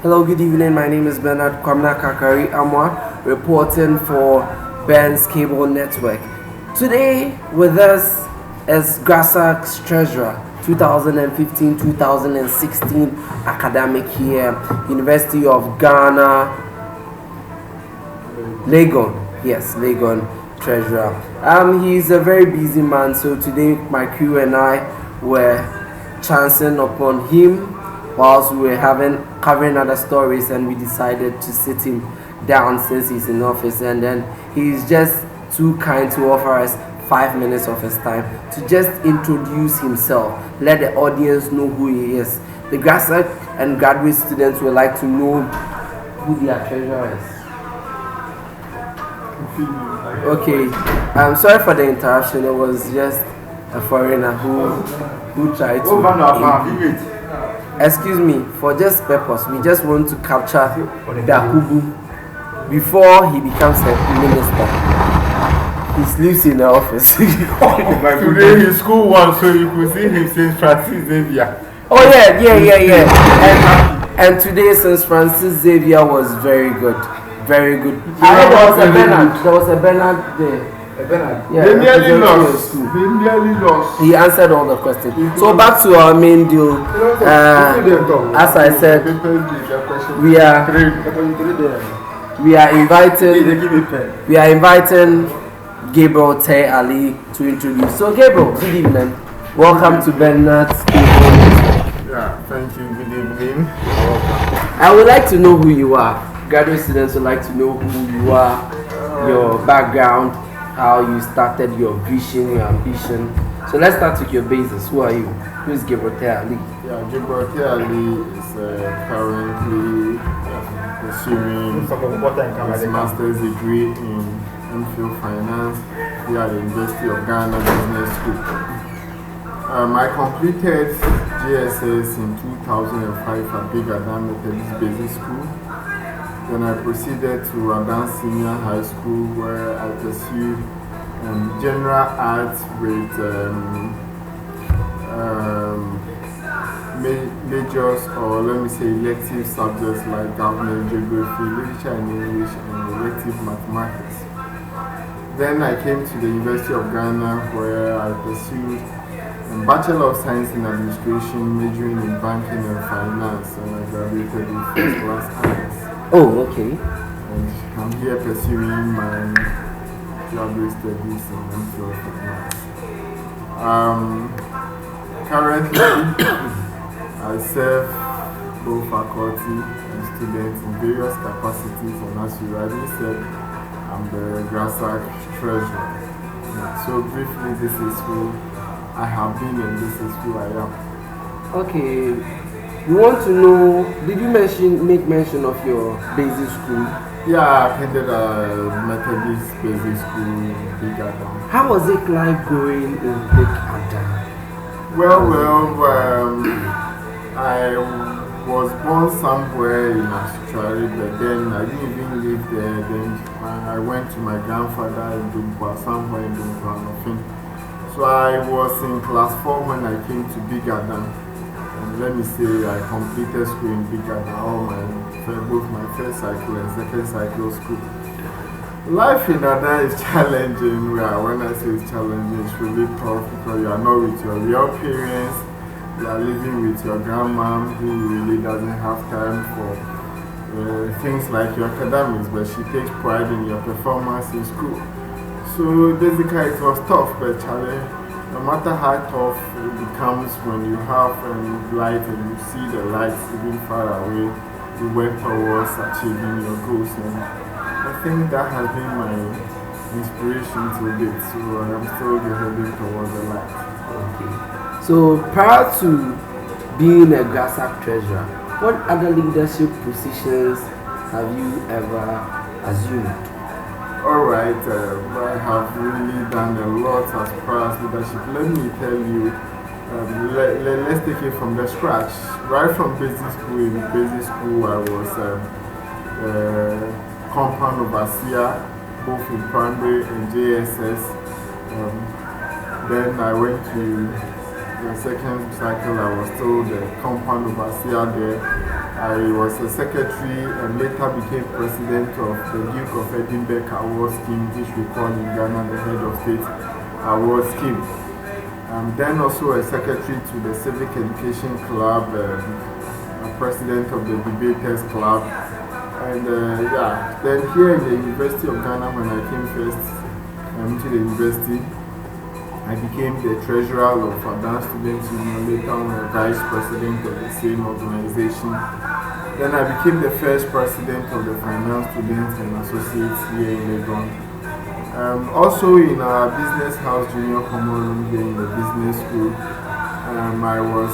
Hello, good evening. My name is Bernard Amoah, reporting for Ben's Cable Network. Today with us is GRASAG's treasurer, 2015-2016 academic year, University of Ghana, Legon. Yes, Legon treasurer. He's a very busy man, so today my crew and I were chancing upon him whilst we were covering other stories, and we decided to sit him down since he's in office, and then he's just too kind to offer us 5 minutes of his time to just introduce himself, let the audience know who he is. The GRASAG and graduate students would like to know who their treasurer is. Okay, I'm sorry for the interruption. It was just a foreigner who tried to. Excuse me, for just purpose, we just want to capture the Akubu before he becomes a minister. He sleeps in the office. Today his school one, so you could see him St. Francis Xavier. Oh yeah. And today St. Francis Xavier was very good. Very good. I heard there was a Bernard there. Yeah, they nearly lost. He answered all the questions. So back to our main deal. As I said, we are inviting Gabriel Teye-Ali to introduce. So Gabriel, good evening. Welcome to Bernard's Cable. Yeah, thank you. Good evening. I would like to know who you are. Graduate students would like to know who you are, your background, how you started, your vision, your ambition. So let's start with your basis. Who are you? Who is Gabriel Teye-Ali? Yeah, Gabriel Teye-Ali is currently pursuing his master's degree in Unofficial finance here at the University of Ghana Business School. I completed GSS in 2005 at Big Adam Methodist Basic School. Then I proceeded to Advanced Senior High School, where I pursued general arts with majors, or let me say elective subjects like government, geography, literature and English, and elective mathematics. Then I came to the University of Ghana, where I pursued a Bachelor of Science in Administration, majoring in banking and finance, and I graduated with first class honors. Oh, okay. And I'm here pursuing my graduate studies in Unofficial finance. Currently, I serve both faculty and students in various capacities, and as you rightly said, I'm the GRASAG treasurer. So briefly, this is who I have been and this is who I am. Okay. We want to know, did you make mention of your basic school? Yeah, I attended a Methodist basic school in Big Adam. How was it like going in Big Adam? Well, I was born somewhere in Australia, but then I didn't even live there. Then I went to my grandfather in Dunkwa, somewhere in Dunkwa. So I was in class 4 when I came to Big Adam. Let me say, I completed school in Big Adam, both my first cycle and second cycle school. Life in Ada is challenging. When I say it's challenging, it's really tough because you are not with your real parents. You are living with your grandma who really doesn't have time for things like your academics, but she takes pride in your performance in school. So basically, it was tough, but challenging. No matter how tough it becomes when you have light and you see the lights even far away, you work towards achieving your goals. And I think that has been my inspiration to it. So I'm still heading towards the light. Okay. So prior to being a GRASAG treasurer, what other leadership positions have you ever assumed? Alright, I have really done a lot as far as leadership. Let me tell you, let's take it from the scratch. Right from basic school, I was compound overseer, both in primary and JSS. Then I went to the second cycle, I was still the compound overseer there. I was a secretary and later became president of the Duke of Edinburgh Award Scheme, which we call in Ghana the Head of State Award Scheme. Then also a secretary to the Civic Education Club, a president of the Debaters Club. And then here in the University of Ghana, when I came first to the university, I became the treasurer of Advanced Students Union, later on a vice president of the same organization. Then I became the first president of the Finance Students and Associates here in Legon. Also in our business house junior common room here in the business school, I was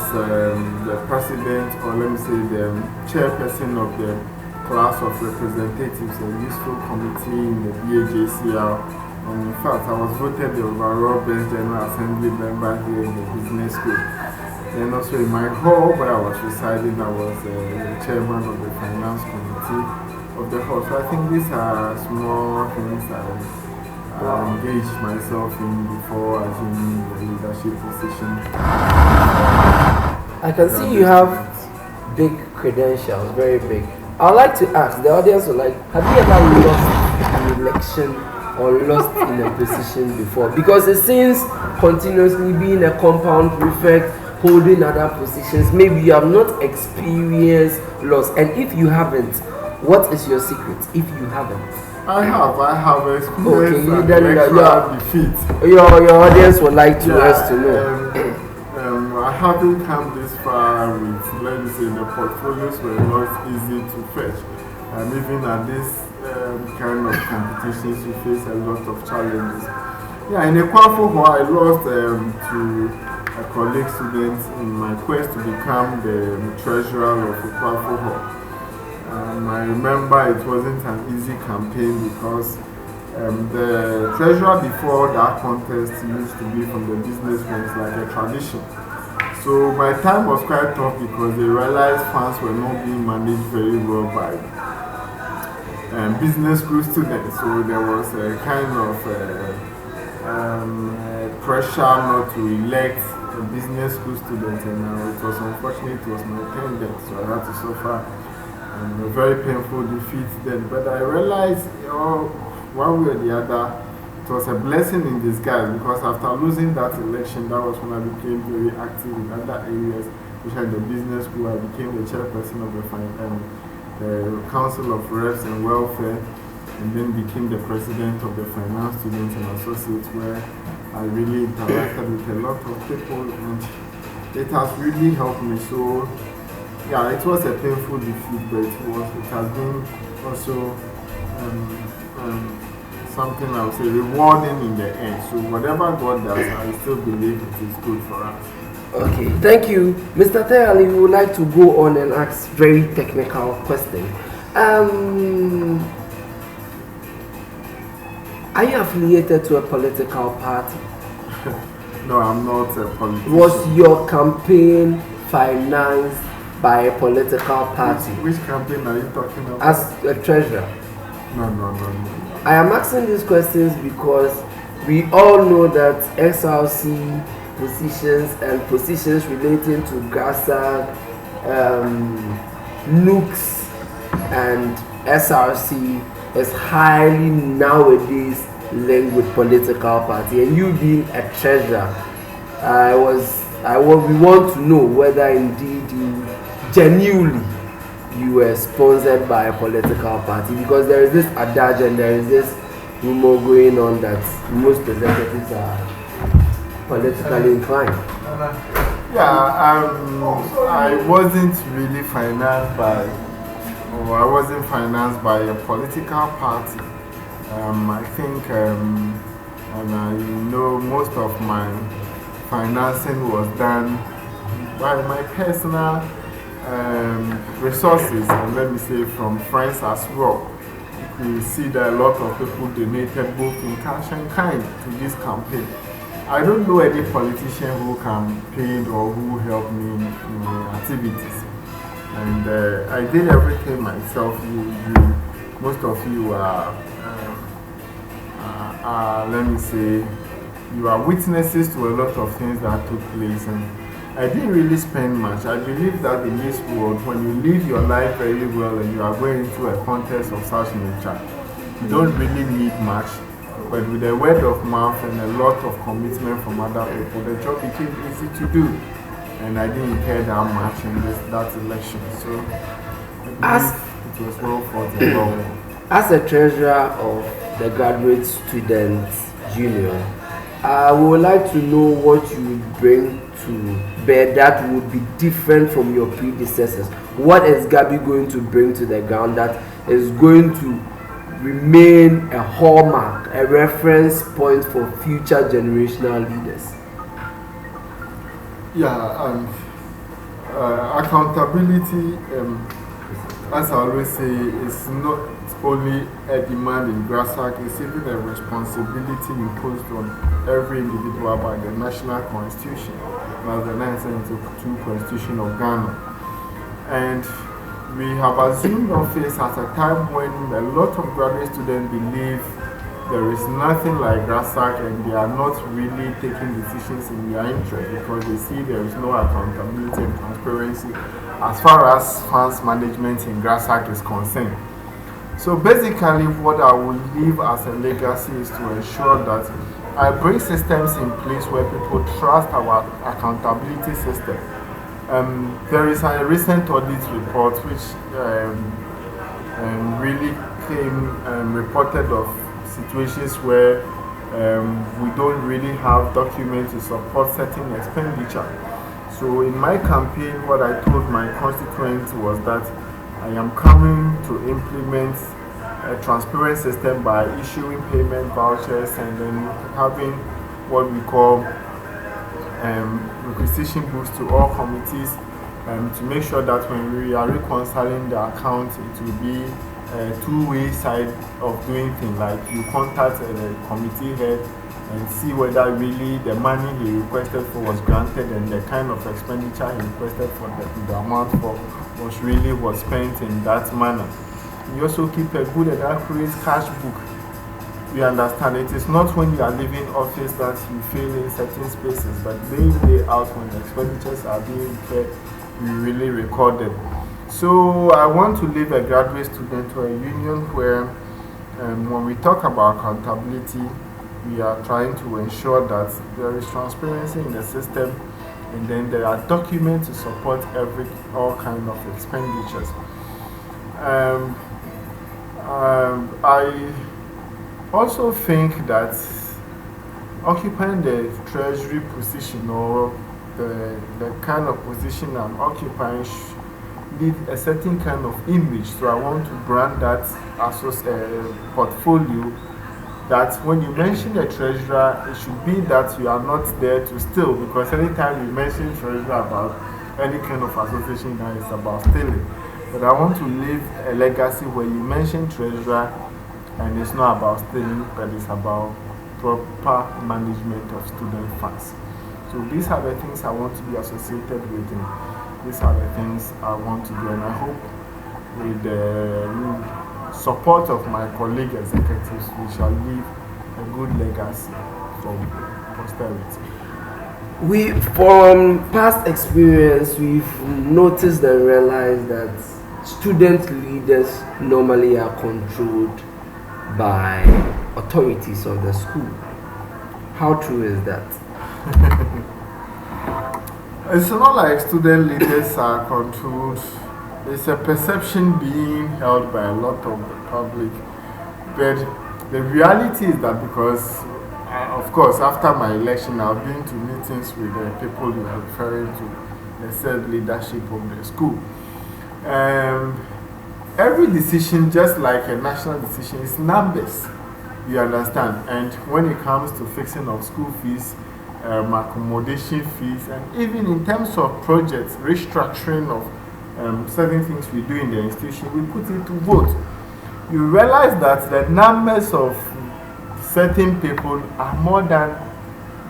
the president, or let me say the chairperson of the class of representatives and useful committee in the BAJCR. And in fact, I was voted the overall best General Assembly member here in the business school. Then also in my hall where I was residing, I was the chairman of the finance committee of the hall. So I think these are small things that I engaged myself in before assuming the leadership position. I can see you have big credentials, very big. I would like to ask, the audience would like, have you ever lost an election or lost in a position before? Because it seems continuously being a compound prefect, holding other positions, maybe you have not experienced loss. And if you haven't, what is your secret if you haven't? I have experienced defeat. Your audience would like to us to know. I haven't come this far with, let me say, the portfolios were not easy to fetch. Even at this kind of competitions, you face a lot of challenges. Yeah, in Ekwafo, I lost to a colleague student in my quest to become the treasurer of Ekwafo. I remember it wasn't an easy campaign because the treasurer before that contest used to be from the businessmen, it's like a tradition. So my time was quite tough because they realized funds were not being managed very well by business school students. So there was a kind of pressure not to elect a business school student, and it was unfortunate, it was my turn then, so I had to suffer a very painful defeat then. But I realized, one way or the other, it was a blessing in disguise, because after losing that election, that was when I became very active in other areas, especially the business school. I became the chairperson of the Council of Reps and Welfare, and then became the president of the Finance Students and Associates, where I really interacted with a lot of people, and it has really helped me. So, yeah, it was a painful defeat, but it has been also something I would say rewarding in the end. So whatever God does, I still believe it is good for us. Okay, thank you. Mr. Teye-Ali, we would like to go on and ask very technical question. Are you affiliated to a political party? No, I'm not a politician. Was your campaign financed by a political party? Which campaign are you talking about? As a treasurer? No. I am asking these questions because we all know that SRC positions and positions relating to GRASAG, NUCS, and SRC is highly nowadays linked with political party. And you being a treasurer, we want to know whether indeed you genuinely you were sponsored by a political party, because there is this adage and there is this rumor going on that most representatives are politically inclined. Yeah, I wasn't really financed by a political party. I think, most of my financing was done by my personal resources, and let me say from friends as well. You see that a lot of people donated both in cash and kind to this campaign. I don't know any politician who campaigned or who helped me in my activities, and I did everything myself. Most of you are, let me say, you are witnesses to a lot of things that took place, and I didn't really spend much. I believe that in this world, when you live your life very well and you are going into a contest of such nature, you don't really need much. But with a word of mouth and a lot of commitment from other people, the job became easy to do. And I didn't care that much in that election. So I believe it was well fought and well won. As a treasurer of the Graduate Student Union, we would like to know what you would bring to bear that would be different from your predecessors. What is Gabby going to bring to the ground that is going to remain a hallmark, a reference point for future generational leaders? Yeah, accountability, as I always say, is not only a demand in GRASAG, it's even a responsibility imposed on every individual by the National Constitution, as the 1972 Constitution of Ghana. And we have assumed office at a time when a lot of graduate students believe there is nothing like GRASAG and they are not really taking decisions in their interest because they see there is no accountability and transparency as far as funds management in GRASAG is concerned. So basically what I will leave as a legacy is to ensure that I bring systems in place where people trust our accountability system. There is a recent audit report which really came reported of situations where we don't really have documents to support certain expenditure. So in my campaign, what I told my constituents was that I am coming to implement a transparent system by issuing payment vouchers and then having what we call requisition books to all committees to make sure that when we are reconciling the account, it will be a two-way side of doing things. Like you contact the committee head and see whether really the money he requested for was granted and the kind of expenditure he requested for the amount for was spent in that manner. You also keep a good and accurate cash book. We understand it is not when you are leaving office that you fail in certain spaces, but day out when the expenditures are being incurred, we really record them. So I want to leave a graduate student to a union where when we talk about accountability, we are trying to ensure that there is transparency in the system and then there are documents to support all kind of expenditures. I also think that occupying the treasury position or the kind of position I'm occupying need a certain kind of image. So I want to brand that as a portfolio that when you mention the treasurer, it should be that you are not there to steal, because anytime you mention treasurer about any kind of association, that is about stealing. But I want to leave a legacy where you mention treasurer and it's not about stealing, but it's about proper management of student funds. So these are the things I want to be associated with, and these are the things I want to do, and I hope with the support of my colleague executives, we shall leave a good legacy for posterity. From past experience, we've noticed and realized that student leaders normally are controlled by authorities of the school. How true is that? It's not like student leaders are controlled. It's a perception being held by a lot of the public. But the reality is that because, of course, after my election, I've been to meetings with the people you are referring to, the said leadership of the school. Every decision, just like a national decision, is numbers. You understand? And when it comes to fixing of school fees, accommodation fees, and even in terms of projects, restructuring of certain things we do in the institution, we put it to vote. You realize that the numbers of certain people are more than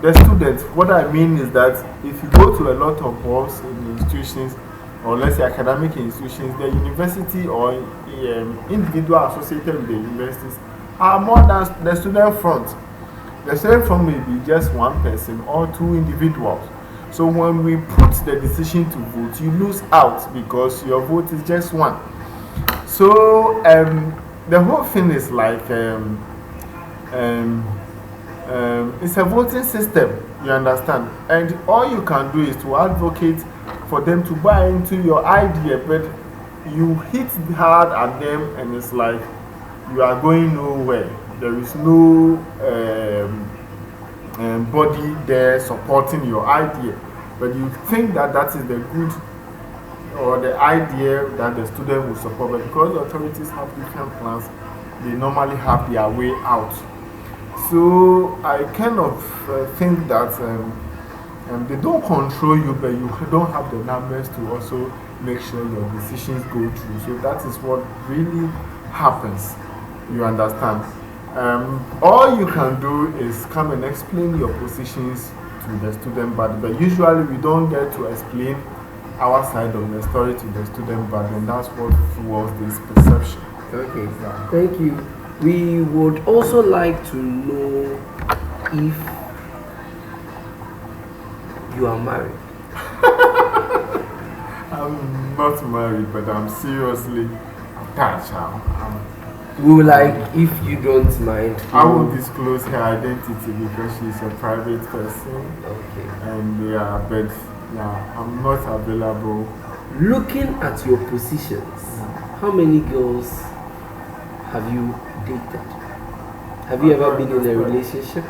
the students. What I mean is that if you go to a lot of boards in the institutions, or let's say academic institutions, the university or individual associated with the universities are more than the student front. The student front may be just one person or two individuals. So when we put the decision to vote, you lose out because your vote is just one. So the whole thing is like it's a voting system, you understand? And all you can do is to advocate for them to buy into your idea, but you hit hard at them and it's like you are going nowhere. There is no body there supporting your idea, but you think that that is the good or the idea that the student will support, but because the authorities have different plans, they normally have their way out. So I kind of think that they don't control you, but you don't have the numbers to also make sure your decisions go through. So that is what really happens, you understand? All you can do is come and explain your positions to the student body, but usually we don't get to explain our side of the story to the student body, and that's what fuels this perception. Okay, thank you. We would also like to know if you are married. I'm not married, but I'm seriously attached. We would like, if you don't mind. I will disclose her identity because she's a private person. Okay. And yeah, but yeah, I'm not available. Looking at your positions, how many girls have you dated? Have you ever been in a relationship?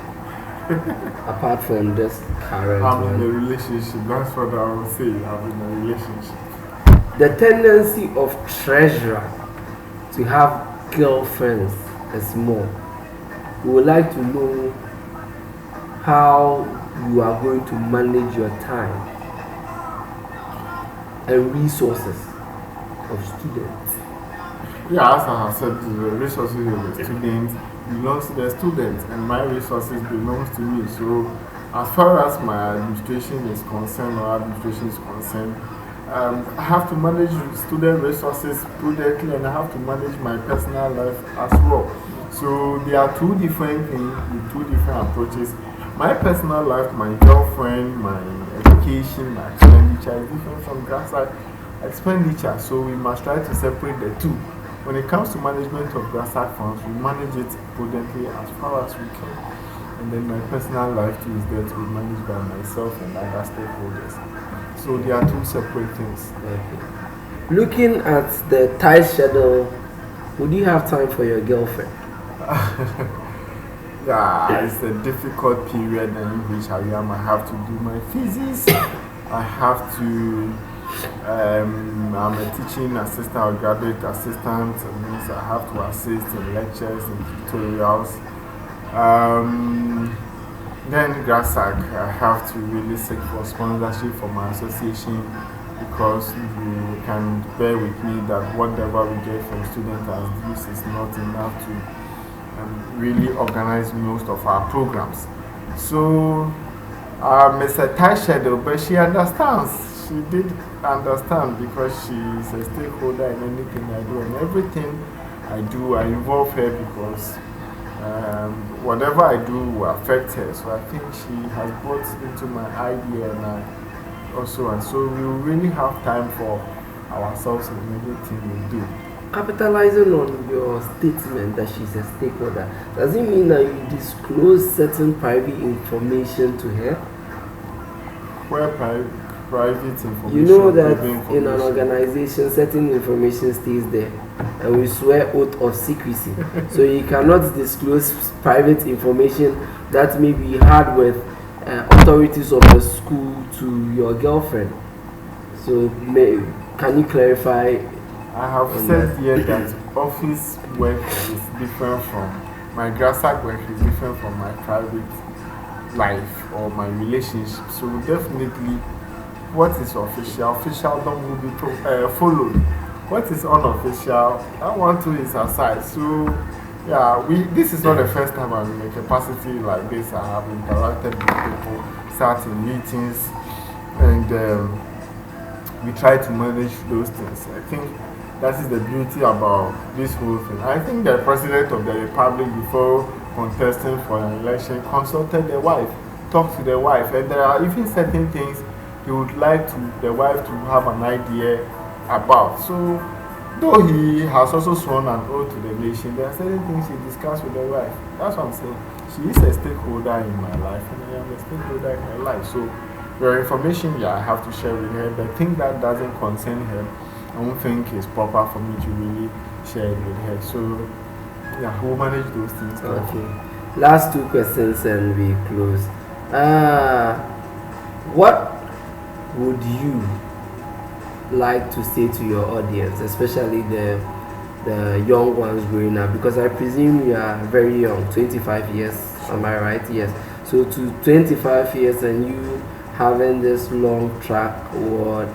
Apart from this current I'm one. in a relationship, that's what I will say. I'm in a relationship. The tendency of treasurer to have girlfriends is more. We would like to know how you are going to manage your time and resources of students. Yeah, as I have said, the resources of the students belongs to the students, and my resources belongs to me. So, as far as my administration is concerned, or administration is concerned, I have to manage student resources prudently, and I have to manage my personal life as well. So, there are two different things with two different approaches. My personal life, my girlfriend, my education, my expenditure is different from GRASAG expenditure. So, we must try to separate the two. When it comes to management of GRASAG funds, we manage it prudently as far as we can. And then my personal life too is there to be managed by myself and other stakeholders. So there are two separate things. Okay. Looking at the tight schedule, would you have time for your girlfriend? Yeah, it's a difficult period in which I have to do my thesis. I have to, I'm a teaching assistant or graduate assistant. It means I have to assist in lectures and tutorials. Then GRASAG, I have to really seek for sponsorship for my association, because you can bear with me that whatever we get from students as dues is not enough to really organize most of our programs. So it's a tight schedule, but she understands. She did understand because she is a stakeholder in anything I do, and everything I do, I involve her because whatever I do will affect her. So I think she has bought into my idea, and so we really have time for ourselves in everything we do. Capitalizing on your statement that she's a stakeholder, does it mean that you disclose certain private information to her? Where private information? You know that in an organization, certain information stays there, and we swear oath of secrecy. So you cannot disclose private information that may be had with authorities of the school to your girlfriend. So can you clarify? I have said here that office work is different from my GRASAG work is different from my private life or my relationship. So definitely, what is official will be followed. What is unofficial, that one too is aside. So yeah, this is not the first time I'm in a capacity like this. I have interacted with people, sat in meetings, and we try to manage those things. I think that is the beauty about this whole thing. I think the President of the Republic, before contesting for an election, consulted the wife, talked to the wife, and there are even certain things he would like the wife to have an idea about. So, though he has also sworn an oath to the nation, there are certain things he discussed with the wife. That's what I'm saying. She is a stakeholder in my life, and I am a stakeholder in her life. So, your information, yeah, I have to share with her. The thing that doesn't concern her, I don't think it's proper for me to really share it with her. So, yeah, we'll manage those things. Okay. Last two questions and we close. What would you like to say to your audience, especially the young ones growing up? Because I presume you are very young, 25 years, am I right? Yes. So to 25 years and you having this long track or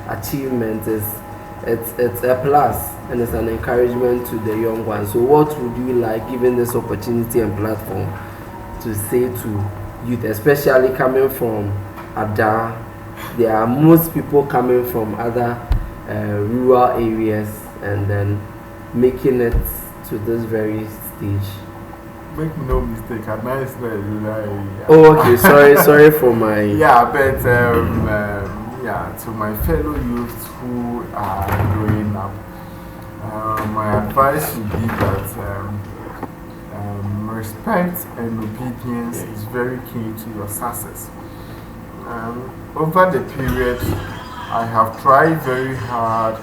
achievement it's a plus and it's an encouragement to the young ones. So what would you like, given this opportunity and platform, to say to youth, especially coming from Ada? There are most people coming from other rural areas and then making it to this very stage. Make no mistake, I'm nice there. Oh, okay. sorry for my. Yeah, but yeah, to my fellow youths who are growing up, my advice would be that respect and obedience is very key to your success. Over the period, I have tried very hard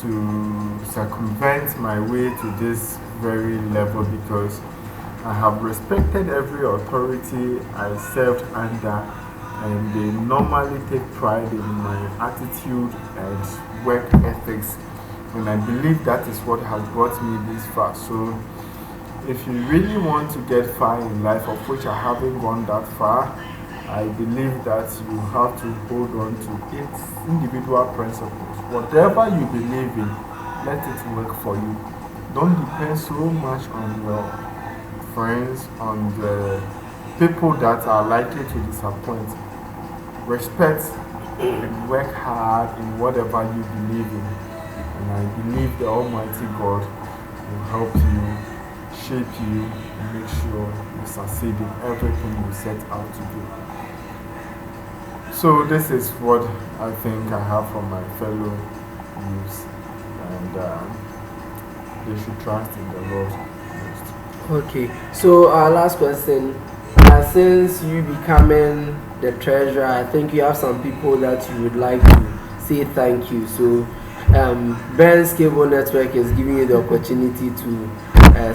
to circumvent my way to this very level because I have respected every authority I served under, and they normally take pride in my attitude and work ethics, and I believe that is what has brought me this far. So if you really want to get far in life, of which I haven't gone that far, I believe that you have to hold on to its individual principles. Whatever you believe in, let it work for you. Don't depend so much on your friends, on the people that are likely to disappoint. Respect and work hard in whatever you believe in. And I believe the Almighty God will help you, shape you, and make sure you succeed in everything you set out to do. So this is what I think I have for my fellow youths, and they should trust in the Lord most. Okay, so our last question. Since you becoming the treasurer, I think you have some people that you would like to say thank you. So Ben's Cable Network is giving you the opportunity to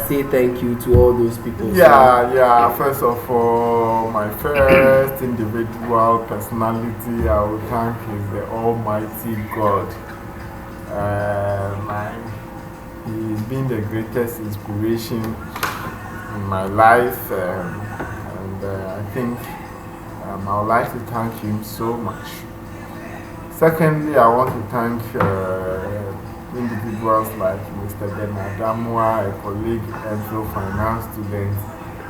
say thank you to all those people. Yeah. First of all, my first individual personality I will thank is the Almighty God. He's been the greatest inspiration in my life, and I think I would like to thank him so much. Secondly, I want to thank individuals like Mr. Bernard Amoah, a colleague and fellow finance student.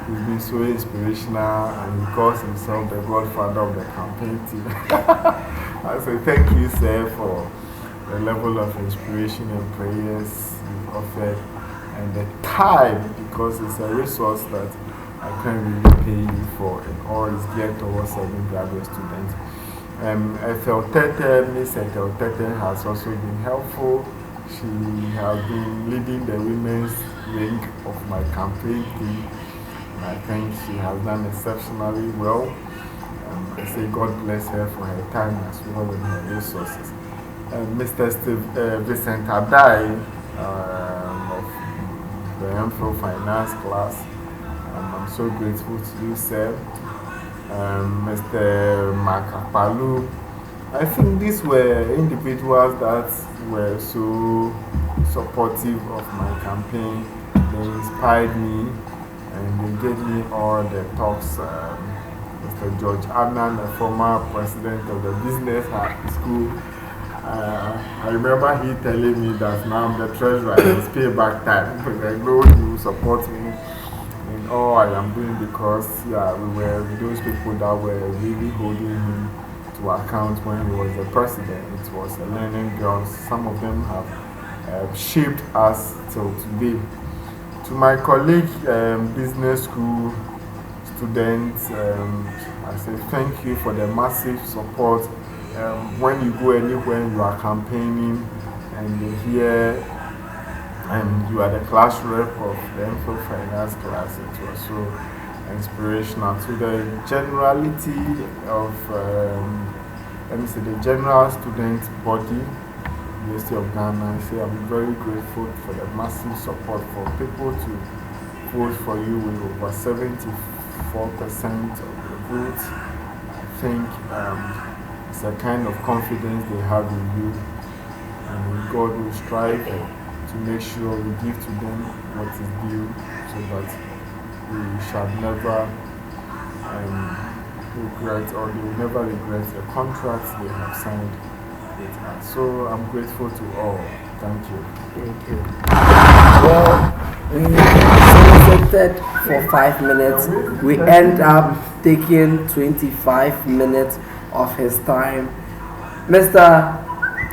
He's been so inspirational and he calls himself the godfather of the campaign team. I say thank you, sir, for the level of inspiration and prayers you've offered and the time, because it's a resource that I can't really pay you for, and all is geared towards serving graduate students. Miss Ethel Tete has also been helpful. She has been leading the women's wing of my campaign team, and I think she has done exceptionally well. I say God bless her for her time as well and her resources. Mr. Vincent Adai of the MPhil Finance class, I'm so grateful to you, sir. Mr. Makapalu. I think these were individuals that were so supportive of my campaign. They inspired me and they gave me all the talks. Mr. George Adnan, the former president of the business school, I remember he telling me that now I'm the treasurer, it's payback time. But I know you support me in all I am doing because, yeah, we were those people that were really holding him to account when he was the president. It was a learning ground. Some of them have shaped us till today. To my colleague, business school students, I say thank you for the massive support. When you go anywhere, you are campaigning, and you hear, and you are the class rep of the info finance class. It was so inspirational. To the generality of, let me say, the general student body, University of Ghana, I say I'm very grateful for the massive support for people to vote for you with over 74% of the votes. I think it's a kind of confidence they have in you, and God will strive to make sure we give to them what is due, so that we shall never regret, or they will never regret the contracts they have signed with us. So I'm grateful to all. Thank you. Thank you. Well, we solicited for 5 minutes. We end up taking 25 minutes of his time. Mr.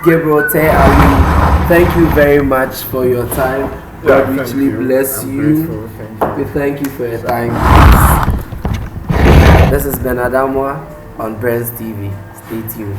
Gabriel Teye-Ali, thank you very much for your time. God richly bless you. We thank you for your time. This is Bernard Amoah on Brands TV. Stay tuned.